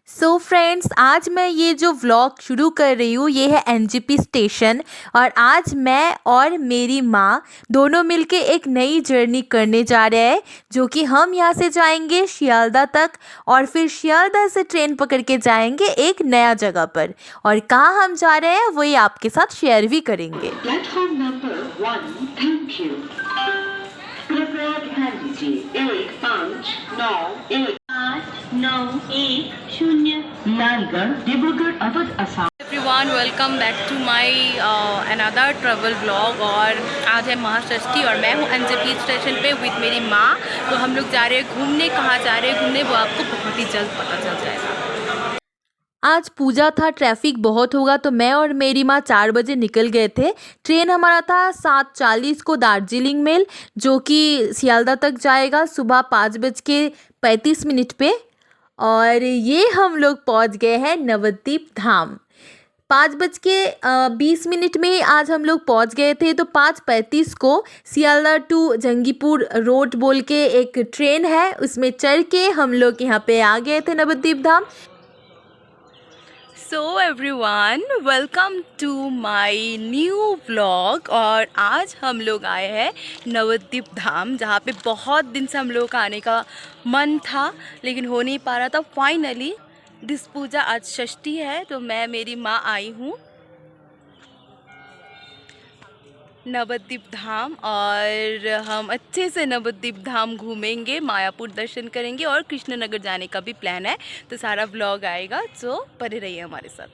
So friends, आज मैं ये जो व्लॉग शुरू कर रही हूँ ये है एनजेपी स्टेशन। और आज मैं और मेरी माँ दोनों मिलके एक नई जर्नी करने जा रहे हैं, जो कि हम यहाँ से जाएंगे शियालदह तक और फिर शियालदह से ट्रेन पकड़ के जाएंगे एक नया जगह पर। और कहाँ हम जा रहे हैं वही आपके साथ शेयर भी करेंगे। Platform number 1, thank you. कृपया ध्यान दीजिए 1591 Lalgarh Dibrugarh Awadh Assam. Everyone, welcome back to my another travel vlog. और आज है महाषष्ठी और मैं हूँ एनजेपी स्टेशन पे विद मेरी माँ। तो हम लोग जा रहे हैं घूमने। कहाँ जा रहे हैं घूमने वो आपको बहुत ही जल्द पता चल जाएगा। आज पूजा था, ट्रैफिक बहुत होगा, तो मैं और मेरी माँ 4 बजे निकल गए थे। ट्रेन हमारा था 7:40 को दार्जिलिंग मेल, जो कि सियालदह तक जाएगा सुबह 5:35 पे। और ये हम लोग पहुंच गए हैं नवद्वीप धाम। 5:20 में ही आज हम लोग पहुंच गए थे। तो 5:35 को सियालदह टू जंगीपुर रोड बोल के एक ट्रेन है, उसमें चढ़ के हम लोग यहाँ पे आ गए थे Nabadwip Dham. So everyone, welcome to my new vlog. और आज हम लोग आए हैं नवद्वीप धाम, जहाँ पे बहुत दिन से हम लोगों का आने का मन था लेकिन हो नहीं पा रहा था। फाइनली दिस पूजा आज षष्ठी है, तो मैं मेरी माँ आई हूँ नवद्वीप धाम। और हम अच्छे से नवद्वीप धाम घूमेंगे, मायापुर दर्शन करेंगे और कृष्णनगर जाने का भी प्लान है। तो सारा व्लॉग आएगा, तो बने रहिए हमारे साथ।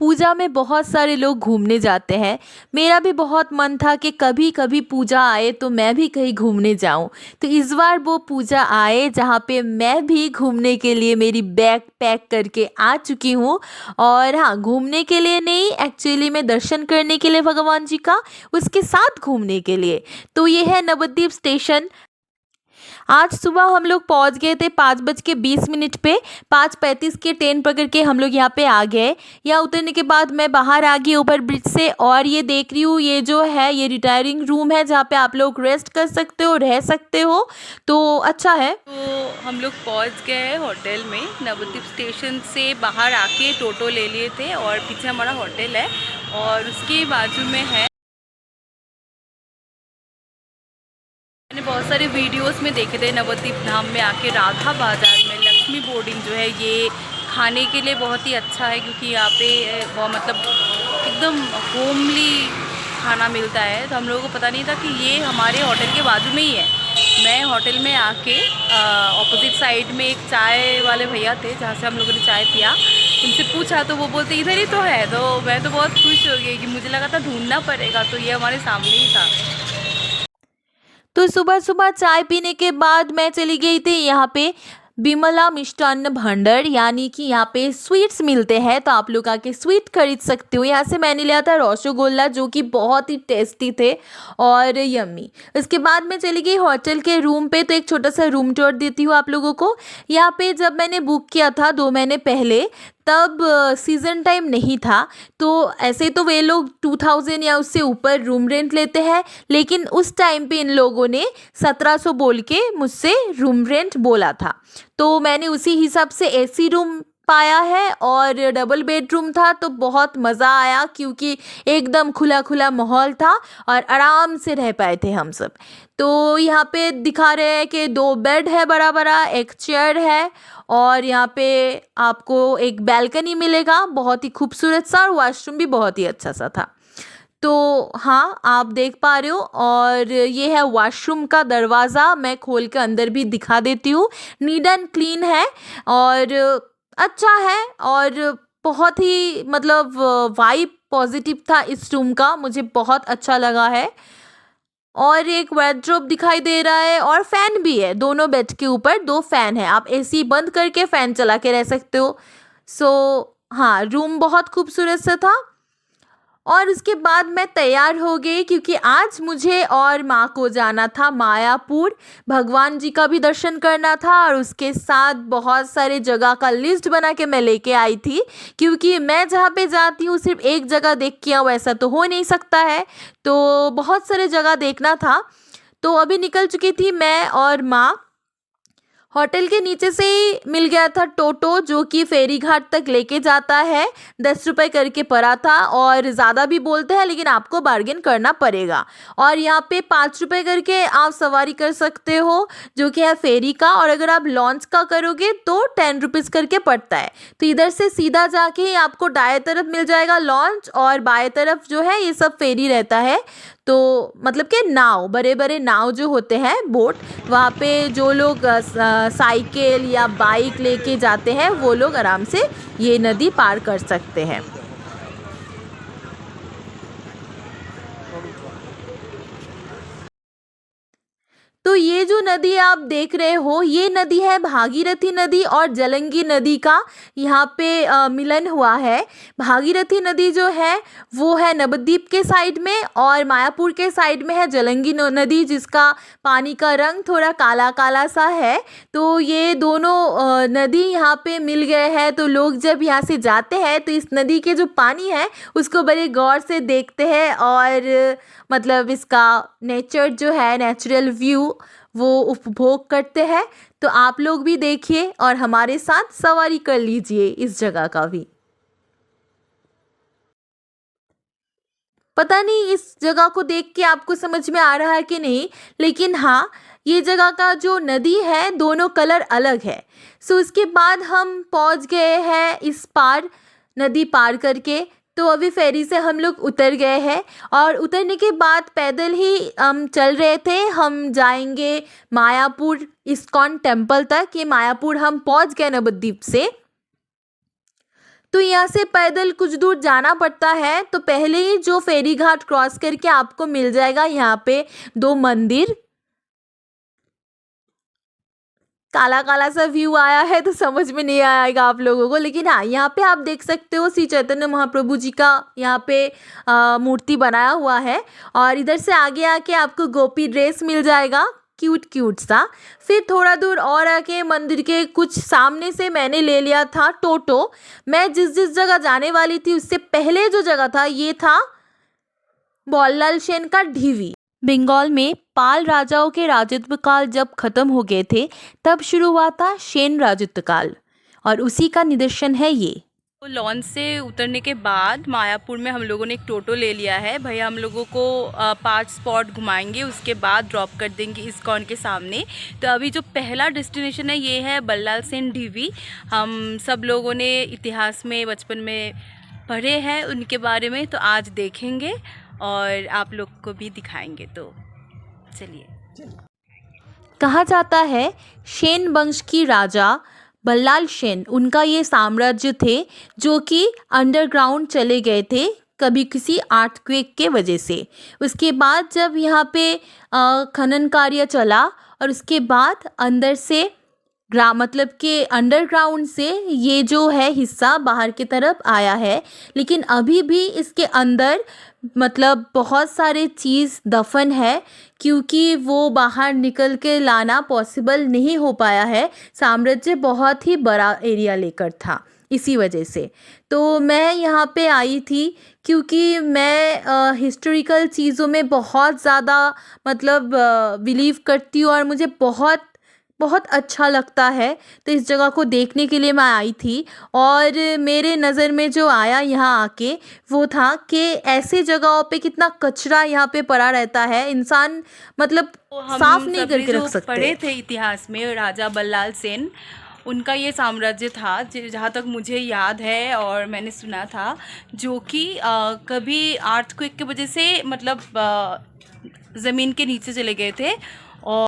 पूजा में बहुत सारे लोग घूमने जाते हैं। मेरा भी बहुत मन था कि कभी कभी पूजा आए तो मैं भी कहीं घूमने जाऊं। तो इस बार वो पूजा आए जहां पे मैं भी घूमने के लिए मेरी बैग पैक करके आ चुकी हूं। और हाँ, घूमने के लिए नहीं, एक्चुअली मैं दर्शन करने के लिए भगवान जी का, उसके साथ घूमने के लिए। तो ये है नवद्वीप स्टेशन। आज सुबह हम लोग पहुंच गए थे 5:20 पे। 5:35 के ट्रेन पकड़ के हम लोग यहाँ पे आ गए। यहाँ उतरने के बाद मैं बाहर आ गई ओवर ब्रिज से, और ये देख रही हूँ ये जो है ये रिटायरिंग रूम है, जहाँ पे आप लोग रेस्ट कर सकते हो, रह सकते हो, तो अच्छा है। तो हम लोग पहुँच गए होटल में। नवद्वीप स्टेशन से बाहर आके टोटो ले लिए थे और पीछे हमारा होटल है और उसके बाजू में है। मैंने बहुत सारे वीडियोस में देखे थे नवद्वीप धाम में आके राधा बाज़ार में लक्ष्मी बोर्डिंग जो है ये खाने के लिए बहुत ही अच्छा है, क्योंकि यहाँ पे वो मतलब एकदम होमली खाना मिलता है। तो हम लोगों को पता नहीं था कि ये हमारे होटल के बाजू में ही है। मैं होटल में आके ऑपोजिट साइड में एक चाय वाले भैया थे जहाँ से हम लोगों ने चाय पिया, उनसे पूछा तो वो बोलते इधर ही तो है। तो मैं तो बहुत खुश हो गई कि मुझे लगा था ढूंढना पड़ेगा, तो ये हमारे सामने ही था। तो सुबह सुबह चाय पीने के बाद मैं चली गई थी यहाँ पे बिमला मिष्टान्न भंडार, यानी कि यहाँ पे स्वीट्स मिलते हैं, तो आप लोग आके स्वीट खरीद सकते हो। यहाँ से मैंने लिया था रसगुल्ला, जो कि बहुत ही टेस्टी थे और यम्मी। उसके बाद मैं चली गई होटल के रूम पे। तो एक छोटा सा रूम टूर देती हूँ आप लोगों को। यहाँ पे जब मैंने बुक किया था 2 महीने पहले, तब सीज़न टाइम नहीं था, तो ऐसे तो वे लोग 2000 या उससे ऊपर रूम रेंट लेते हैं, लेकिन उस टाइम पे इन लोगों ने 1700 बोल के मुझसे रूम रेंट बोला था। तो मैंने उसी हिसाब से एसी रूम पाया है और डबल बेडरूम था, तो बहुत मज़ा आया, क्योंकि एकदम खुला खुला माहौल था और आराम से रह पाए थे हम सब। तो यहाँ पे दिखा रहे हैं कि 2 बेड है बड़ा बड़ा, एक चेयर है और यहाँ पे आपको एक बैल्कनी मिलेगा, बहुत ही खूबसूरत सा, और वॉशरूम भी बहुत ही अच्छा सा था। तो हाँ, आप देख पा रहे हो। और ये है वॉशरूम का दरवाज़ा, मैं खोल के अंदर भी दिखा देती हूँ। नीट एंड क्लीन है और अच्छा है, और बहुत ही मतलब वाइब पॉजिटिव था इस रूम का, मुझे बहुत अच्छा लगा है। और एक वार्डरोब दिखाई दे रहा है और फैन भी है, दोनों बेड के ऊपर 2 फैन है, आप एसी बंद करके फ़ैन चला के रह सकते हो। सो हाँ, रूम बहुत खूबसूरत सा था। और उसके बाद मैं तैयार हो गई, क्योंकि आज मुझे और माँ को जाना था मायापुर, भगवान जी का भी दर्शन करना था, और उसके साथ बहुत सारे जगह का लिस्ट बना के मैं लेके आई थी, क्योंकि मैं जहाँ पे जाती हूँ सिर्फ एक जगह देख के आऊँ ऐसा तो हो नहीं सकता है, तो बहुत सारे जगह देखना था। तो अभी निकल चुकी थी मैं और माँ होटल के नीचे से ही मिल गया था टोटो, जो कि फेरी घाट तक लेके जाता है। 10 रुपये करके पड़ा था, और ज़्यादा भी बोलते हैं लेकिन आपको बार्गेन करना पड़ेगा। और यहाँ पे 5 रुपये करके आप सवारी कर सकते हो, जो कि है फेरी का। और अगर आप लॉन्च का करोगे तो 10 रुपीज़ करके पड़ता है। तो इधर से सीधा जाके ही आपको दाएं तरफ मिल जाएगा लॉन्च, और बाएं तरफ जो है ये सब फेरी रहता है। तो मतलब कि नाव, बड़े बड़े नाव जो होते हैं, बोट, वहाँ पे जो लोग साइकिल या बाइक लेके जाते हैं वो लोग आराम से ये नदी पार कर सकते हैं। तो ये जो नदी आप देख रहे हो, ये नदी है भागीरथी नदी और जलंगी नदी का यहाँ पे मिलन हुआ है। भागीरथी नदी जो है वो है नवद्वीप के साइड में, और मायापुर के साइड में है जलंगी नदी, जिसका पानी का रंग थोड़ा काला काला सा है। तो ये दोनों नदी यहाँ पे मिल गए हैं। तो लोग जब यहाँ से जाते हैं तो इस नदी के जो पानी है उसको बड़े गौर से देखते हैं, और मतलब इसका नेचर जो है, नेचुरल व्यू, वो उपभोग करते हैं। तो आप लोग भी देखिए और हमारे साथ सवारी कर लीजिए इस जगह का भी। पता नहीं इस जगह को देख के आपको समझ में आ रहा है कि नहीं, लेकिन हाँ, ये जगह का जो नदी है दोनों कलर अलग है। सो इसके बाद हम पहुंच गए हैं इस पार, नदी पार करके। तो अभी फेरी से हम लोग उतर गए हैं, और उतरने के बाद पैदल ही हम चल रहे थे। हम जाएंगे मायापुर इस्कॉन टेम्पल तक। ये मायापुर हम पहुंच गए नवद्वीप से। तो यहाँ से पैदल कुछ दूर जाना पड़ता है। तो पहले ही जो फेरी घाट क्रॉस करके आपको मिल जाएगा यहाँ पे 2 मंदिर। काला काला सा व्यू आया है तो समझ में नहीं आएगा आप लोगों को, लेकिन हाँ, यहाँ पे आप देख सकते हो श्री चैतन्य महाप्रभु जी का यहाँ पे मूर्ति बनाया हुआ है। और इधर से आगे आके आपको गोपी ड्रेस मिल जाएगा, क्यूट क्यूट सा। फिर थोड़ा दूर और आके मंदिर के कुछ सामने से मैंने ले लिया था टोटो। मैं जिस जगह जाने वाली थी उससे पहले जो जगह था ये था बल्लाल सेन का ढीवी। बंगाल में पाल राजाओं के राजत्व काल जब खत्म हो गए थे तब शुरू हुआ था सेन राजत्व काल, और उसी का निदर्शन है ये। तो लॉन्च से उतरने के बाद मायापुर में हम लोगों ने एक टोटो ले लिया है। भैया हम लोगों को 5 स्पॉट घुमाएंगे, उसके बाद ड्रॉप कर देंगे इस्कॉन के सामने। तो अभी जो पहला डेस्टिनेशन है ये है बल्लाल सेन ढीवी। हम सब लोगों ने इतिहास में बचपन में पढ़े हैं उनके बारे में, तो आज देखेंगे और आप लोग को भी दिखाएंगे। तो चलिए। कहा जाता है सेन वंश की राजा बल्लाल सेन, उनका ये साम्राज्य थे जो कि अंडरग्राउंड चले गए थे कभी किसी अर्थक्वेक के वजह से। उसके बाद जब यहाँ पे खनन कार्य चला, और उसके बाद अंदर से मतलब कि अंडरग्राउंड से ये जो है हिस्सा बाहर की तरफ आया है। लेकिन अभी भी इसके अंदर मतलब बहुत सारे चीज़ दफन है, क्योंकि वो बाहर निकल के लाना पॉसिबल नहीं हो पाया है। साम्राज्य बहुत ही बड़ा एरिया लेकर था, इसी वजह से। तो मैं यहाँ पे आई थी क्योंकि मैं हिस्टोरिकल चीज़ों में बहुत ज़्यादा मतलब बिलीव करती हूँ, और मुझे बहुत बहुत अच्छा लगता है। तो इस जगह को देखने के लिए मैं आई थी, और मेरे नज़र में जो आया यहाँ आके वो था कि ऐसे जगहों पे कितना कचरा यहाँ पे पड़ा रहता है, इंसान मतलब साफ नहीं करके रख सकते। पढ़े थे इतिहास में राजा बल्लाल सेन, उनका ये साम्राज्य था जहाँ तक मुझे याद है और मैंने सुना था, जो कि कभी अर्थक्वेक की वजह से मतलब ज़मीन के नीचे चले गए थे। और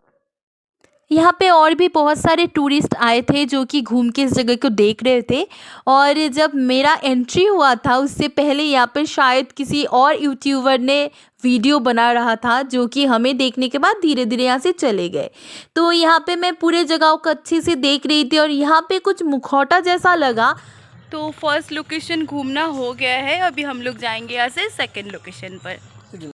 यहाँ पे और भी बहुत सारे टूरिस्ट आए थे जो कि घूम के इस जगह को देख रहे थे। और जब मेरा एंट्री हुआ था उससे पहले यहाँ पर शायद किसी और यूट्यूबर ने वीडियो बना रहा था, जो कि हमें देखने के बाद धीरे धीरे यहाँ से चले गए। तो यहाँ पे मैं पूरे जगह को अच्छे से देख रही थी, और यहाँ पे कुछ मुखौटा जैसा लगा। तो फर्स्ट लोकेशन घूमना हो गया है, अभी हम लोग जाएंगे यहाँ से सेकेंड लोकेशन पर।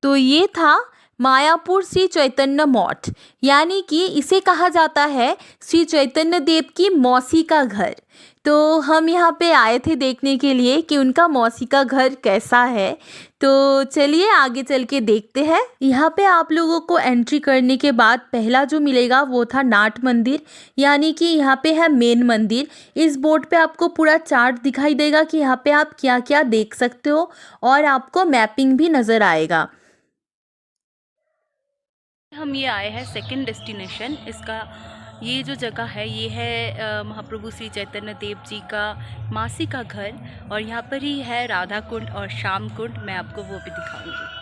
तो ये था मायापुर श्री चैतन्य मठ, यानी कि इसे कहा जाता है श्री चैतन्य देव की मौसी का घर। तो हम यहाँ पे आए थे देखने के लिए कि उनका मौसी का घर कैसा है। तो चलिए आगे चल के देखते हैं। यहाँ पे आप लोगों को एंट्री करने के बाद पहला जो मिलेगा वो था नाट मंदिर, यानी कि यहाँ पे है मेन मंदिर। इस बोर्ड पे आपको पूरा चार्ट दिखाई देगा कि यहाँ पे आप क्या क्या देख सकते हो और आपको मैपिंग भी नज़र आएगा। हम ये आए हैं सेकंड डेस्टिनेशन। इसका ये जो जगह है ये है महाप्रभु श्री चैतन्य देव जी का मासी का घर, और यहाँ पर ही है राधा कुंड और श्याम कुंड। मैं आपको वो भी दिखाऊंगी।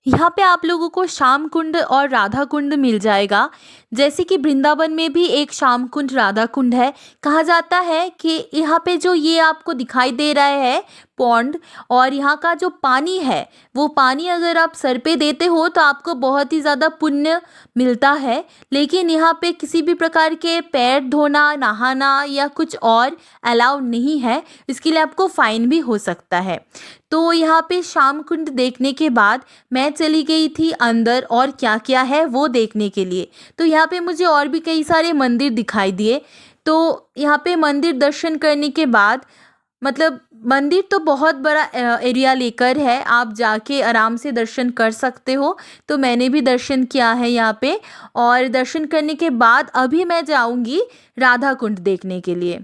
यहाँ पे आप लोगों को श्याम कुंड और राधा कुंड मिल जाएगा। जैसे कि वृंदावन में भी एक श्याम कुंड राधा कुंड है। कहा जाता है कि यहाँ पे जो ये आपको दिखाई दे रहा है पॉन्ड, और यहाँ का जो पानी है वो पानी अगर आप सर पे देते हो तो आपको बहुत ही ज़्यादा पुण्य मिलता है। लेकिन यहाँ पे किसी भी प्रकार के पैर धोना, नहाना या कुछ और अलाउ नहीं है, इसके लिए आपको फ़ाइन भी हो सकता है। तो यहाँ पे श्याम कुंड देखने के बाद मैं चली गई थी अंदर और क्या क्या है वो देखने के लिए। तो यहाँ पे मुझे और भी कई सारे मंदिर दिखाई दिए। तो यहाँ पे मंदिर दर्शन करने के बाद, मतलब मंदिर तो बहुत बड़ा एरिया लेकर है, आप जाके आराम से दर्शन कर सकते हो। तो मैंने भी दर्शन किया है यहाँ पे, और दर्शन करने के बाद अभी मैं जाऊँगी राधा कुंड देखने के लिए।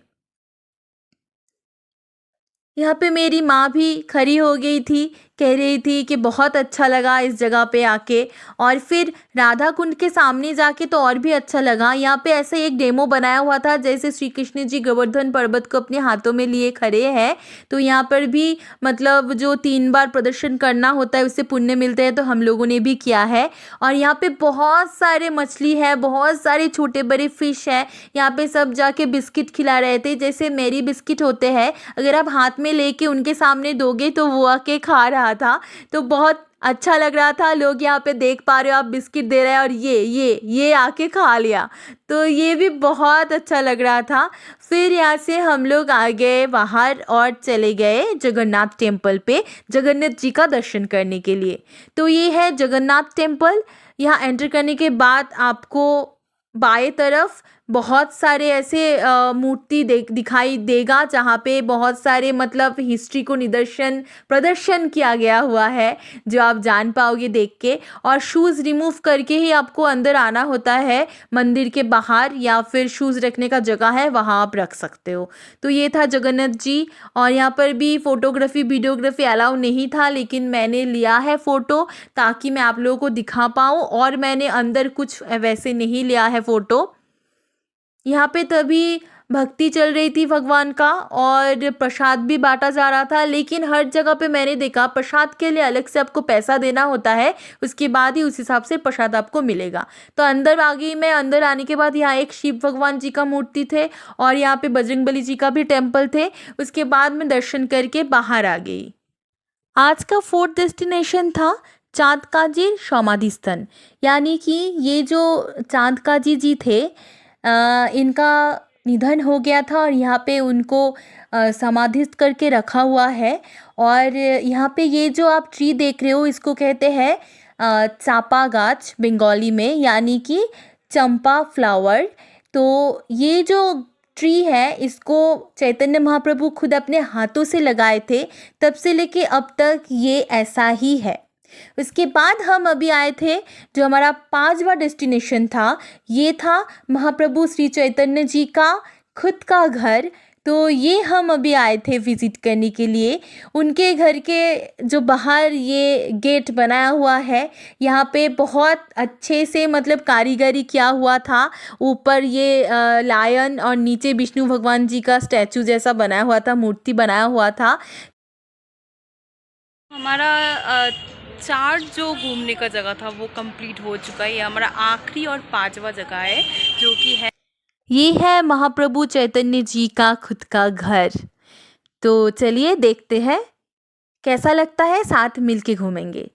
यहाँ पे मेरी माँ भी खड़ी हो गई थी, कह रही थी कि बहुत अच्छा लगा इस जगह पे आके। और फिर राधा कुंड के सामने जाके तो और भी अच्छा लगा। यहाँ पे ऐसे एक डेमो बनाया हुआ था, जैसे श्री कृष्ण जी गोवर्धन पर्वत को अपने हाथों में लिए खड़े हैं। तो यहाँ पर भी मतलब जो 3 बार प्रदर्शन करना होता है उससे पुण्य मिलते हैं, तो हम लोगों ने भी किया है। और यहाँ पे बहुत सारे मछली है, बहुत सारे छोटे बड़े फिश है। यहाँ पे सब जाके बिस्किट खिला रहे थे, जैसे मेरी बिस्किट होते हैं, अगर आप हाथ में लेके उनके सामने दोगे तो वो आके खा रहा था। तो बहुत अच्छा लग रहा था। लोग यहाँ पे देख पा रहे हो आप बिस्किट दे रहे हैं और ये आके खा लिया, तो ये भी बहुत अच्छा लग रहा था। फिर यहाँ से हम लोग आ गए बाहर और चले गए जगन्नाथ टेम्पल पे जगन्नाथ जी का दर्शन करने के लिए। तो ये है जगन्नाथ टेम्पल। यहाँ एंटर करने के बाद आपको बाएं तरफ बहुत सारे ऐसे मूर्ति दिखाई देगा, जहाँ पे बहुत सारे मतलब हिस्ट्री को प्रदर्शन किया गया हुआ है, जो आप जान पाओगे देख के। और शूज़ रिमूव करके ही आपको अंदर आना होता है मंदिर के बाहर, या फिर शूज़ रखने का जगह है वहाँ आप रख सकते हो। तो ये था जगन्नाथ जी। और यहाँ पर भी फ़ोटोग्राफी वीडियोग्राफी अलाउ नहीं था, लेकिन मैंने लिया है फ़ोटो ताकि मैं आप लोगों को दिखा पाऊँ। और मैंने अंदर कुछ वैसे नहीं लिया है फ़ोटो। यहाँ पे तभी भक्ति चल रही थी भगवान का, और प्रसाद भी बांटा जा रहा था। लेकिन हर जगह पे मैंने देखा प्रसाद के लिए अलग से आपको पैसा देना होता है, उसके बाद ही उस हिसाब से प्रसाद आपको मिलेगा। तो अंदर आ गई मैं। अंदर आने के बाद यहाँ एक शिव भगवान जी का मूर्ति थे, और यहाँ पे बजरंगबली जी का भी टेम्पल थे। उसके बाद मैं दर्शन करके बाहर आ गई। आज का 4th डेस्टिनेशन था चाँदकाजी समाधि स्थल, यानी कि ये जो चाँदकाजी जी थे इनका निधन हो गया था, और यहाँ पे उनको समाधिस्थ करके रखा हुआ है। और यहाँ पे ये जो आप ट्री देख रहे हो इसको कहते हैं चापा गाछ बंगाली में, यानी कि चंपा फ्लावर। तो ये जो ट्री है इसको चैतन्य महाप्रभु खुद अपने हाथों से लगाए थे, तब से लेके अब तक ये ऐसा ही है। उसके बाद हम अभी आए थे, जो हमारा 5वां डेस्टिनेशन था, ये था महाप्रभु श्री चैतन्य जी का खुद का घर। तो ये हम अभी आए थे विज़िट करने के लिए। उनके घर के जो बाहर ये गेट बनाया हुआ है, यहाँ पे बहुत अच्छे से मतलब कारीगरी किया हुआ था। ऊपर ये लायन और नीचे विष्णु भगवान जी का स्टैचू जैसा बनाया हुआ था, मूर्ति बनाया हुआ था। हमारा चार्ट जो घूमने का जगह था वो कंप्लीट हो चुका है। ये हमारा आखिरी और 5वां जगह है, जो कि है ये है महाप्रभु चैतन्य जी का खुद का घर। तो चलिए देखते हैं कैसा लगता है, साथ मिलके घूमेंगे।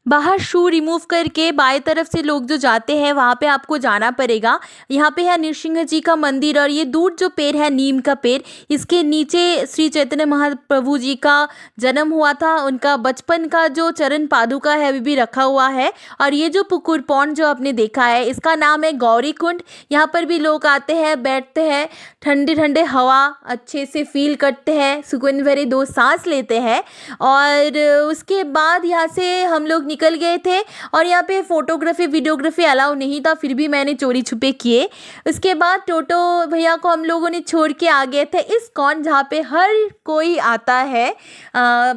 बाहर शू रिमूव करके बाएं तरफ से लोग जो जाते हैं वहाँ पे आपको जाना पड़ेगा। यहाँ पे है नृसिंह जी का मंदिर और ये दूर जो पेड़ है नीम का पेड़, इसके नीचे श्री चैतन्य महाप्रभु जी का जन्म हुआ था, उनका बचपन का जो चरण पादुका है अभी भी रखा हुआ है। और ये जो पुकुर पॉन्ड जो आपने देखा है इसका नाम है गौरी कुंड। यहाँ पर भी लोग आते हैं, बैठते हैं, ठंडे ठंडे हवा अच्छे से फील करते हैं, सुकून भरे 2 सांस लेते हैं। और उसके बाद यहाँ से हम लोग निकल गए थे और यहाँ पे फ़ोटोग्राफी वीडियोग्राफी अलाउ नहीं था, फिर भी मैंने चोरी छुपे किए। उसके बाद टोटो भैया को हम लोगों ने छोड़ के आ गए थे इस्कॉन, जहाँ पे हर कोई आता है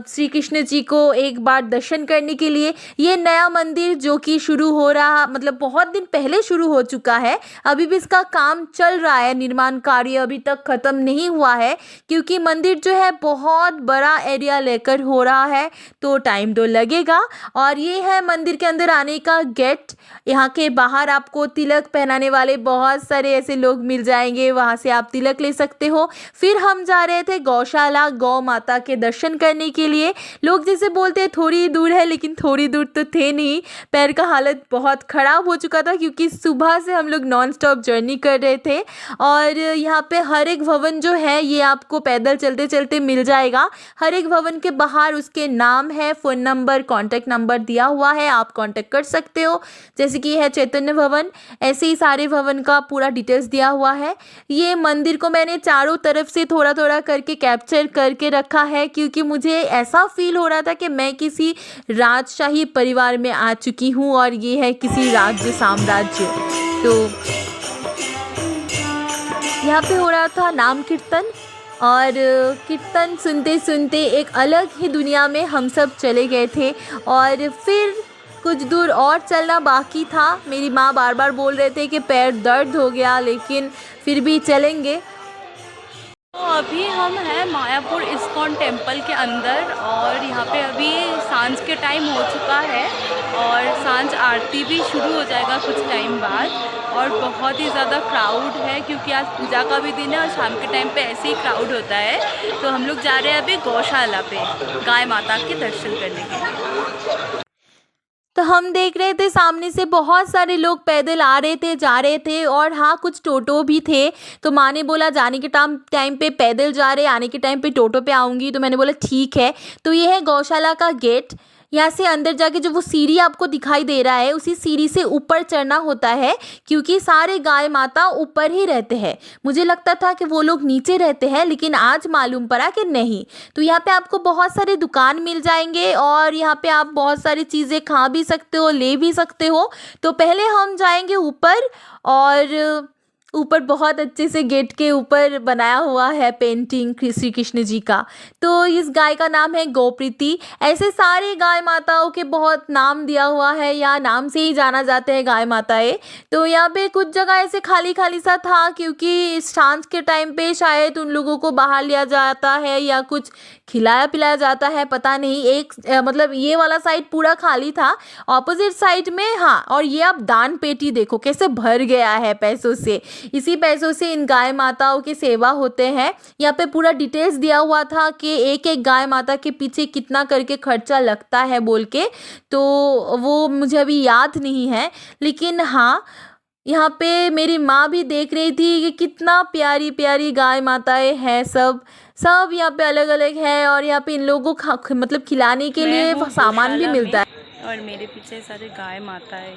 श्री कृष्ण जी को एक बार दर्शन करने के लिए। ये नया मंदिर जो कि शुरू हो रहा, मतलब बहुत दिन पहले शुरू हो चुका है, अभी भी इसका काम चल रहा है, निर्माण कार्य अभी तक ख़त्म नहीं हुआ है क्योंकि मंदिर जो है बहुत बड़ा एरिया लेकर हो रहा है तो टाइम तो लगेगा। और ये है मंदिर के अंदर आने का गेट। यहाँ के बाहर आपको तिलक पहनाने वाले बहुत सारे ऐसे लोग मिल जाएंगे, वहाँ से आप तिलक ले सकते हो। फिर हम जा रहे थे गौशाला, गौ माता के दर्शन करने के लिए। लोग जैसे बोलते हैं थोड़ी दूर है, लेकिन थोड़ी दूर तो थे नहीं, पैर का हालत बहुत ख़राब हो चुका था क्योंकि सुबह से हम लोग नॉन स्टॉप जर्नी कर रहे थे। और यहाँ पे हर एक भवन जो है ये आपको पैदल चलते चलते मिल जाएगा। हर एक भवन के बाहर उसके नाम है, फ़ोन नंबर, कॉन्टैक्ट नंबर दिया हुआ है, आप कांटेक्ट कर सकते हो। जैसे कि है चैतन्य भवन, ऐसे ही सारे भवन का पूरा डिटेल्स दिया हुआ है। ये मंदिर को मैंने चारों तरफ से थोड़ा थोड़ा करके कैप्चर करके रखा है क्योंकि मुझे ऐसा फील हो रहा था कि मैं किसी राजशाही परिवार में आ चुकी हूँ और ये है किसी राज्य साम्राज्य। तो यहाँ पे हो रहा था नाम कीर्तन और कीर्तन सुनते सुनते एक अलग ही दुनिया में हम सब चले गए थे। और फिर कुछ दूर और चलना बाकी था। मेरी माँ बार बार बोल रहे थे कि पैर दर्द हो गया, लेकिन फिर भी चलेंगे। तो अभी हम हैं मायापुर इस्कॉन टेम्पल के अंदर और यहाँ पे अभी सांझ के टाइम हो चुका है और सांझ आरती भी शुरू हो जाएगा कुछ टाइम बाद। और बहुत ही ज़्यादा क्राउड है क्योंकि आज पूजा का भी दिन है और शाम के टाइम पे ऐसे ही क्राउड होता है। तो हम लोग जा रहे हैं अभी गौशाला पे गाय माता के दर्शन करने के लिए। तो हम देख रहे थे सामने से बहुत सारे लोग पैदल आ रहे थे, जा रहे थे और हाँ कुछ टोटो भी थे। तो माँ ने बोला जाने के टाइम पे पैदल जा रहे, आने के टाइम पे टोटो पे आऊँगी। तो मैंने बोला ठीक है। तो ये है गौशाला का गेट। यहाँ से अंदर जाके जो वो सीढ़ी आपको दिखाई दे रहा है उसी सीढ़ी से ऊपर चढ़ना होता है क्योंकि सारे गाय माता ऊपर ही रहते हैं। मुझे लगता था कि वो लोग नीचे रहते हैं, लेकिन आज मालूम पड़ा कि नहीं। तो यहाँ पे आपको बहुत सारे दुकान मिल जाएंगे और यहाँ पे आप बहुत सारी चीज़ें खा भी सकते हो, ले भी सकते हो। तो पहले हम जाएंगे ऊपर और ऊपर बहुत अच्छे से गेट के ऊपर बनाया हुआ है पेंटिंग श्री कृष्ण जी का। तो इस गाय का नाम है गोप्रीति। ऐसे सारे गाय माताओं के बहुत नाम दिया हुआ है, या नाम से ही जाना जाते हैं गाय माताएं। तो यहाँ पे कुछ जगह ऐसे खाली खाली सा था क्योंकि सांझ के टाइम पे शायद उन लोगों को बाहर लिया जाता है या कुछ खिलाया पिलाया जाता है, पता नहीं। एक मतलब ये वाला साइड पूरा खाली था, ऑपोजिट साइड में हाँ। और ये आप दान पेटी देखो कैसे भर गया है पैसों से। इसी पैसों से इन गाय माताओं की सेवा होते हैं। यहाँ पे पूरा डिटेल्स दिया हुआ था कि एक एक गाय माता के पीछे कितना करके खर्चा लगता है बोल के। तो वो मुझे अभी याद नहीं है, लेकिन हाँ यहाँ पे मेरी माँ भी देख रही थी कि कितना प्यारी प्यारी गाय माताएं हैं। सब यहाँ पे अलग अलग है और यहाँ पे इन लोगों को मतलब खिलाने के लिए सामान भी मिलता है। और मेरे पीछे सारे गाय माताएं।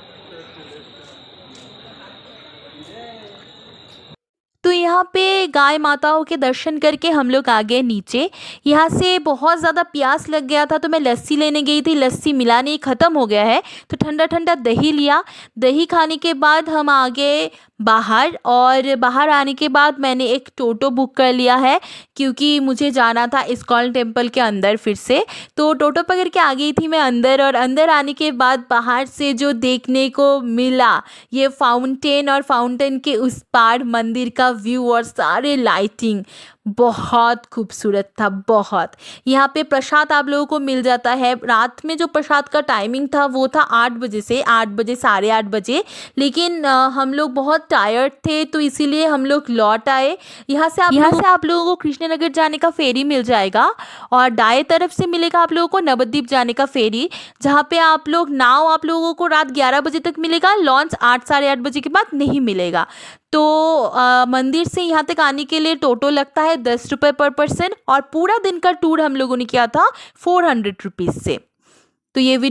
तो यहाँ पे गाय माताओं के दर्शन करके हम लोग आ गए नीचे। यहाँ से बहुत ज़्यादा प्यास लग गया था तो मैं लस्सी लेने गई थी, लस्सी मिला नहीं, ख़त्म हो गया है। तो ठंडा ठंडा दही लिया। दही खाने के बाद हम आ गए बाहर और बाहर आने के बाद मैंने एक टोटो बुक कर लिया है क्योंकि मुझे जाना था इस्कॉन टेम्पल के अंदर फिर से। तो टोटो पकड़ के आ गई थी मैं अंदर। और अंदर आने के बाद बाहर से जो देखने को मिला ये फाउंटेन और फाउंटेन के उस पार मंदिर का व्यू और सारे लाइटिंग बहुत खूबसूरत था, बहुत। यहाँ पे प्रसाद आप लोगों को मिल जाता है। रात में जो प्रसाद का टाइमिंग था वो था 8 बजे से 8 बजे, साढ़े 8 बजे, लेकिन हम लोग बहुत टायर्ड थे तो इसीलिए हम लोग लौट आए। यहाँ से आप लोगों को कृष्णनगर जाने का फेरी मिल जाएगा और दाएं तरफ से मिलेगा आप लोगों को नवद्वीप जाने का फेरी, जहाँ पे आप लोगों को रात 11 बजे तक मिलेगा। लॉन्च 8 साढ़े 8 बजे के बाद नहीं मिलेगा। तो मंदिर से यहाँ तक आने के लिए टोटो लगता है 10 रुपये पर पर्सन और पूरा दिन का टूर हम लोगों ने किया था 400 रुपीज़ से। तो ये वीडियो